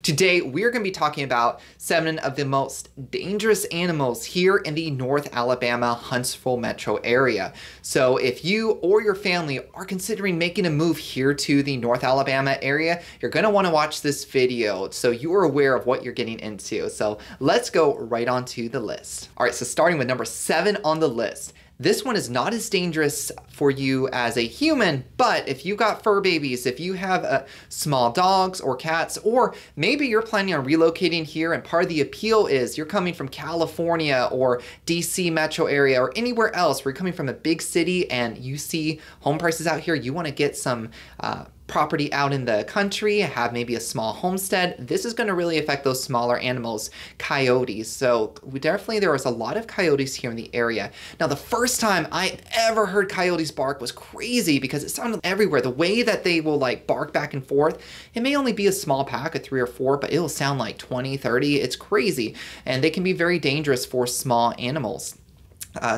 Today, we're going to be talking about 7 of the most dangerous animals here in the North Alabama Huntsville Metro Area. So if you or your family are considering making a move here to the North Alabama area, you're going to want to watch this video so you are aware of what you're getting into. So let's go right on to the list. All right, so starting with number 7 on the list. This one is not as dangerous for you as a human, but if you got fur babies, if you have small dogs or cats, or maybe you're planning on relocating here and part of the appeal is you're coming from California or DC metro area or anywhere else where you're coming from a big city and you see home prices out here, you want to get some property out in the country, have maybe a small homestead, this is going to really affect those smaller animals, coyotes. So there was a lot of coyotes here in the area. Now, the first time I ever heard coyotes bark was crazy because it sounded everywhere. The way that they will like bark back and forth, it may only be a small pack of 3 or 4, but it'll sound like 20, 30. It's crazy. And they can be very dangerous for small animals.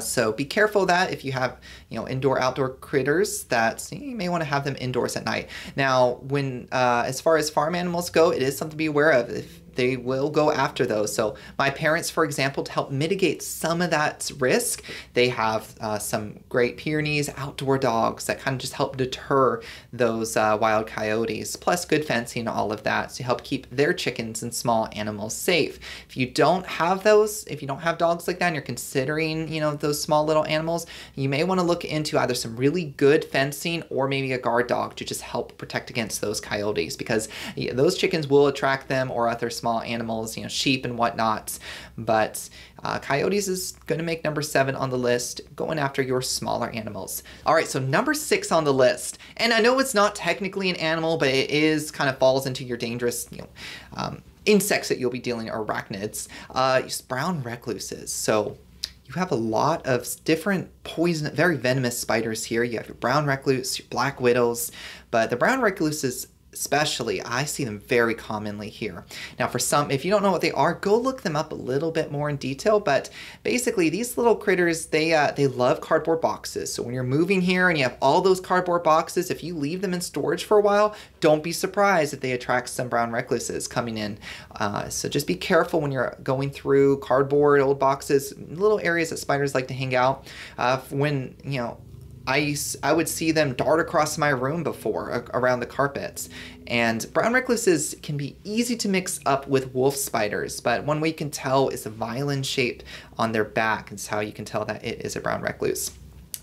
So be careful of that if you have, indoor-outdoor critters that you may want to have them indoors at night. Now, when as far as farm animals go, it is something to be aware of. If they will go after those. So my parents, for example, to help mitigate some of that risk, they have some Great Pyrenees outdoor dogs that kind of just help deter those wild coyotes, plus good fencing and all of that to help keep their chickens and small animals safe. If you don't have those, if you don't have dogs like that and you're considering, those small little animals, you may want to look into either some really good fencing or maybe a guard dog to just help protect against those coyotes because those chickens will attract them or other small animals, sheep and whatnot. But coyotes is going to make number 7 on the list, going after your smaller animals. All right, so number 6 on the list, and I know it's not technically an animal, but it is kind of falls into your dangerous, insects that you'll be dealing with, arachnids, brown recluses. So you have a lot of different poison, very venomous spiders here. You have your brown recluse, your black widows, but the brown recluses especially, I see them very commonly here. Now for some, if you don't know what they are, go look them up a little bit more in detail, but basically these little critters, they love cardboard boxes. So when you're moving here and you have all those cardboard boxes, if you leave them in storage for a while, don't be surprised if they attract some brown recluses coming in. So just be careful when you're going through cardboard, old boxes, little areas that spiders like to hang out. I would see them dart across my room before around the carpets. And brown recluses can be easy to mix up with wolf spiders, but one way you can tell is the violin shape on their back. It's how you can tell that it is a brown recluse.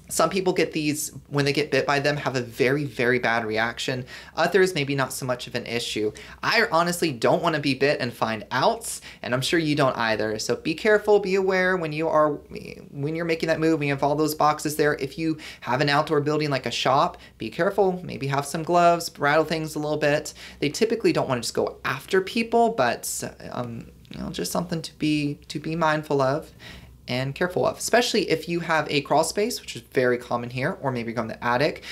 Some people get these, when they get bit by them, have a very, very bad reaction. Others, maybe not so much of an issue. I honestly don't want to be bit and find out, and I'm sure you don't either. So be careful, be aware when you're making that move, when you have all those boxes there. If you have an outdoor building like a shop, be careful, maybe have some gloves, rattle things a little bit. They typically don't want to just go after people, but just something to be mindful of and careful of, especially if you have a crawl space, which is very common here, or maybe you're going to the attic.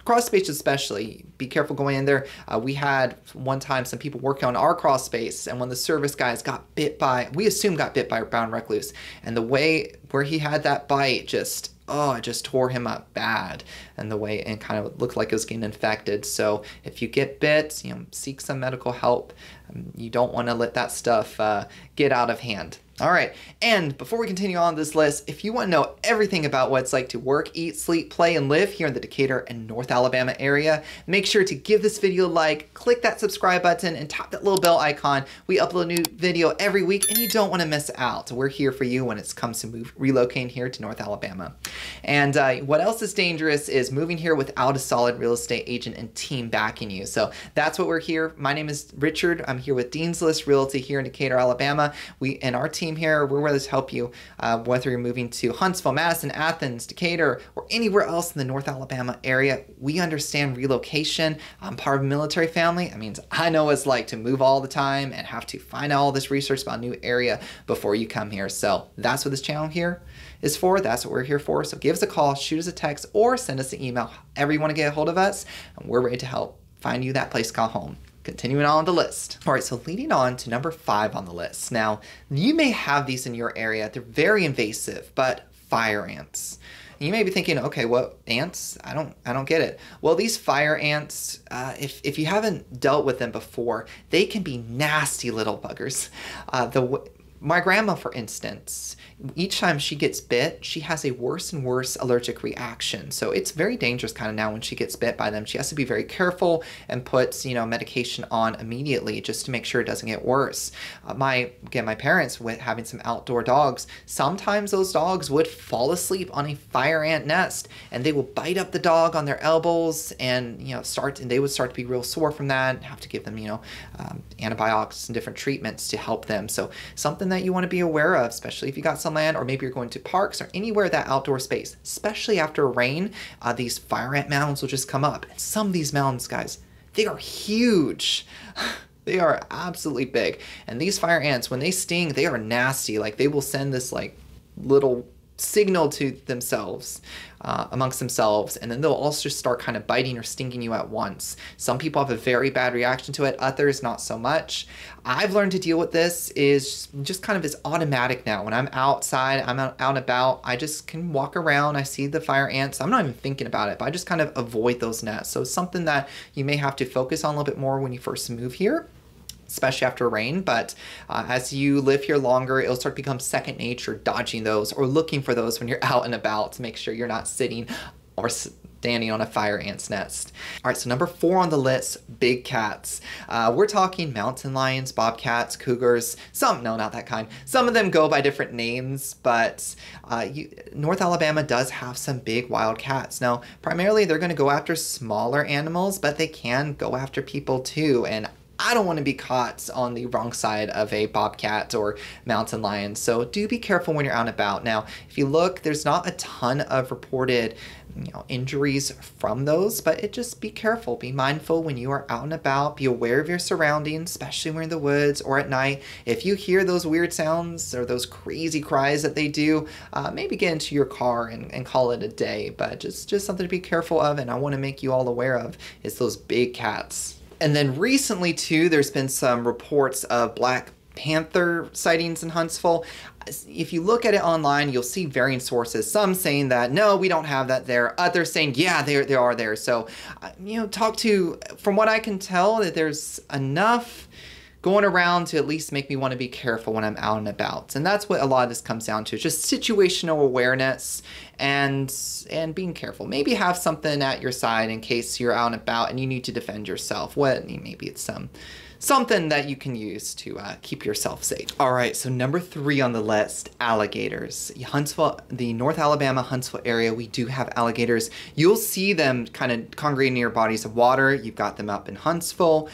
Crawl space especially, be careful going in there. We had one time some people working on our crawl space, and when the service guys got bit by, we assumed got bit by a brown recluse, and the way where he had that bite it just tore him up bad, and the way it kind of looked like it was getting infected. So if you get bit, seek some medical help. You don't want to let that stuff get out of hand. All right, and before we continue on this list, if you want to know everything about what it's like to work, eat, sleep, play, and live here in the Decatur and North Alabama area, make sure to give this video a like, click that subscribe button, and tap that little bell icon. We upload a new video every week, and you don't want to miss out. We're here for you when it comes to relocating here to North Alabama. And what else is dangerous is moving here without a solid real estate agent and team backing you. So that's what we're here. My name is Richard. I'm here with Dean's List Realty here in Decatur, Alabama. We and our team here, we're ready to help you whether you're moving to Huntsville, Madison, Athens, Decatur, or anywhere else in the North Alabama area. We understand relocation. I'm part of a military family. That means I know what it's like to move all the time and have to find out all this research about a new area before you come here. So that's what this channel here is for. That's what we're here for. So give us a call, shoot us a text, or send us an email. However you want to get a hold of us, and we're ready to help find you that place called home. Continuing on the list. All right, so leading on to number 5 on the list. Now, you may have these in your area. They're very invasive, but fire ants. And you may be thinking, okay, what ants? I don't get it. Well, these fire ants, if you haven't dealt with them before, they can be nasty little buggers. My grandma, for instance, each time she gets bit, she has a worse and worse allergic reaction. So it's very dangerous kind of now when she gets bit by them. She has to be very careful and puts, medication on immediately just to make sure it doesn't get worse. My parents, with having some outdoor dogs, sometimes those dogs would fall asleep on a fire ant nest and they will bite up the dog on their elbows and, they would start to be real sore from that and have to give them, antibiotics and different treatments to help them. So something that you want to be aware of, especially if you got some land or maybe you're going to parks or anywhere that outdoor space, especially after rain, these fire ant mounds will just come up. And some of these mounds, guys, they are huge. They are absolutely big. And these fire ants, when they sting, they are nasty. Like they will send this little signal to themselves, amongst themselves, and then they'll also just start kind of biting or stinging you at once. Some people have a very bad reaction to it, others not so much. I've learned to deal with this is just kind of is automatic now. When I'm outside, I'm out and about, I just can walk around, I see the fire ants, I'm not even thinking about it, but I just kind of avoid those nests. So it's something that you may have to focus on a little bit more when you first move here, especially after rain, but as you live here longer, it'll start to become second nature, dodging those or looking for those when you're out and about to make sure you're not sitting or standing on a fire ant's nest. All right, so number 4 on the list, big cats. We're talking mountain lions, bobcats, cougars, no, not that kind. Some of them go by different names, but North Alabama does have some big wild cats. Now, primarily they're gonna go after smaller animals, but they can go after people too, and I don't want to be caught on the wrong side of a bobcat or mountain lion, so do be careful when you're out and about. Now, if you look, there's not a ton of reported injuries from those, but just be careful, be mindful when you are out and about, be aware of your surroundings, especially when you're in the woods or at night. If you hear those weird sounds or those crazy cries that they do, maybe get into your car and call it a day, but just something to be careful of, and I want to make you all aware of is those big cats. And then recently too, there's been some reports of black panther sightings in Huntsville. If you look at it online, you'll see varying sources. Some saying that, no, we don't have that there. Others saying, yeah, they are there. So, from what I can tell, that there's enough going around to at least make me want to be careful when I'm out and about. And that's what a lot of this comes down to, just situational awareness and being careful. Maybe have something at your side in case you're out and about and you need to defend yourself. Maybe it's something that you can use to keep yourself safe. All right, so number 3 on the list, alligators. Huntsville, the North Alabama Huntsville area, we do have alligators. You'll see them kind of congregating near bodies of water. You've got them up in Huntsville,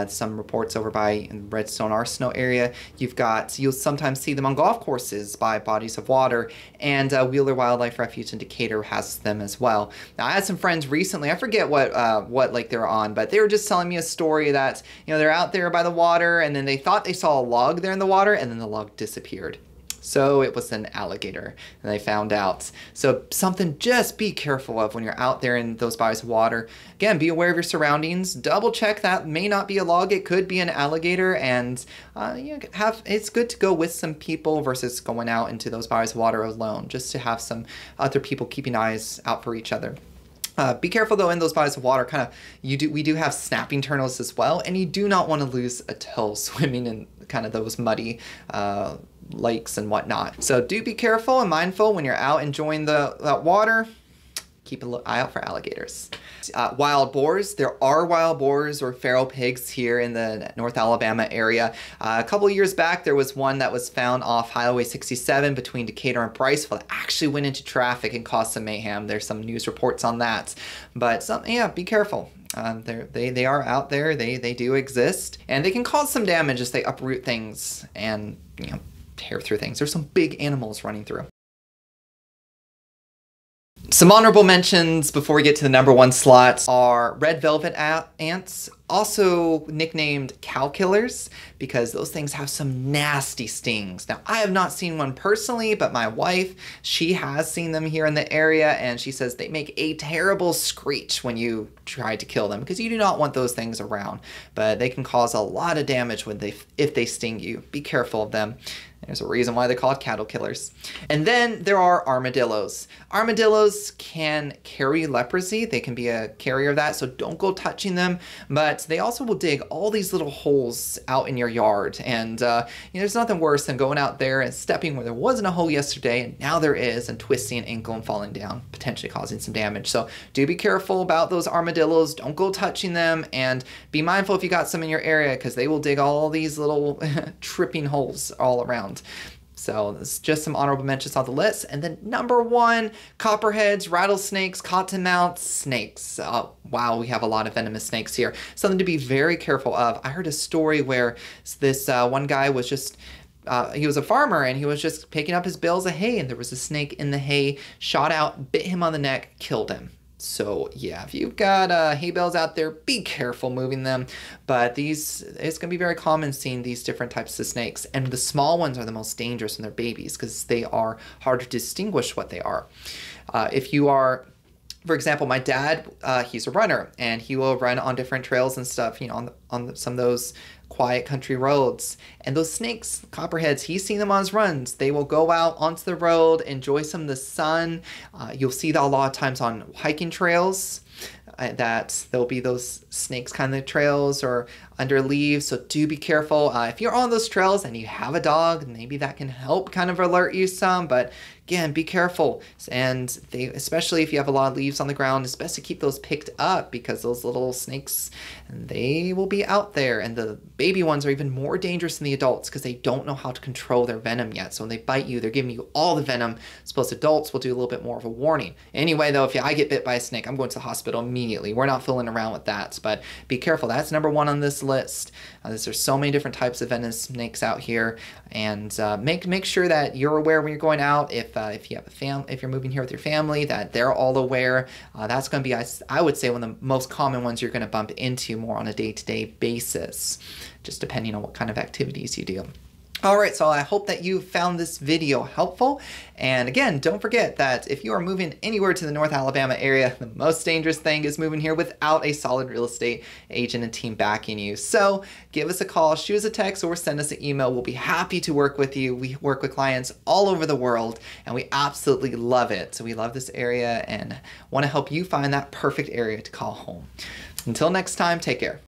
some reports over by in Redstone Arsenal area. You'll sometimes see them on golf courses by bodies of water, and Wheeler Wildlife Refuge in Decatur has them as well. Now, I had some friends recently, I forget what lake they're on, but they were just telling me a story that, they're out there by the water and then they thought they saw a log there in the water and then the log disappeared. So it was an alligator and they found out. So something just be careful of when you're out there in those bodies of water. Again, be aware of your surroundings. Double check that may not be a log. It could be an alligator, and it's good to go with some people versus going out into those bodies of water alone, just to have some other people keeping eyes out for each other. Be careful though in those bodies of water. We do have snapping turtles as well, and you do not want to lose a toe swimming in kind of those muddy lakes and whatnot. So do be careful and mindful when you're out enjoying that water. Keep an eye out for alligators. Wild boars. There are wild boars or feral pigs here in the North Alabama area. A couple of years back, there was one that was found off Highway 67 between Decatur and Briceville that actually went into traffic and caused some mayhem. There's some news reports on that. But be careful. They are out there. They do exist, and they can cause some damage as they uproot things and tear through things. There's some big animals running through. Some honorable mentions before we get to the number 1 slot are red velvet ants also nicknamed cow killers because those things have some nasty stings. Now, I have not seen one personally, but my wife, she has seen them here in the area, and she says they make a terrible screech when you try to kill them because you do not want those things around, but they can cause a lot of damage if they sting you. Be careful of them. There's a reason why they're called cattle killers. And then there are armadillos. Armadillos can carry leprosy. They can be a carrier of that, so don't go touching them. But they also will dig all these little holes out in your yard. And there's nothing worse than going out there and stepping where there wasn't a hole yesterday, and now there is, and twisting an ankle and falling down, potentially causing some damage. So do be careful about those armadillos. Don't go touching them, and be mindful if you got some in your area because they will dig all these little tripping holes all around. So there's just some honorable mentions on the list. And then number 1, copperheads, rattlesnakes, cottonmouth snakes. Wow, we have a lot of venomous snakes here. Something to be very careful of. I heard a story where this one guy was just he was a farmer and he was just picking up his bales of hay, and there was a snake in the hay, shot out, bit him on the neck, killed him. So yeah, if you've got hay bales out there, be careful moving them. But it's going to be very common seeing these different types of snakes. And the small ones are the most dangerous when they're babies because they are hard to distinguish what they are. If you are, for example, my dad, he's a runner, and he will run on different trails and stuff, on some of those quiet country roads. And those snakes, copperheads, he's seen them on his runs. They will go out onto the road, enjoy some of the sun. You'll see that a lot of times on hiking trails, that there'll be those snakes kind of trails or under leaves. So do be careful. If you're on those trails and you have a dog, maybe that can help kind of alert you some, but again, be careful. And especially if you have a lot of leaves on the ground, it's best to keep those picked up because those little snakes, they will be out there. And the baby ones are even more dangerous than the adults because they don't know how to control their venom yet. So when they bite you, they're giving you all the venom. Suppose adults will do a little bit more of a warning. Anyway, though, if I get bit by a snake, I'm going to the hospital immediately. We're not fooling around with that, but be careful. That's number 1 on this list. There's so many different types of venomous snakes out here, and make sure that you're aware when you're going out. If you have if you're moving here with your family, that they're all aware. That's going to be, I would say, one of the most common ones you're going to bump into more on a day-to-day basis, just depending on what kind of activities you do. Alright, so I hope that you found this video helpful. And again, don't forget that if you are moving anywhere to the North Alabama area, the most dangerous thing is moving here without a solid real estate agent and team backing you. So give us a call, shoot us a text, or send us an email. We'll be happy to work with you. We work with clients all over the world, and we absolutely love it. So we love this area and want to help you find that perfect area to call home. Until next time, take care.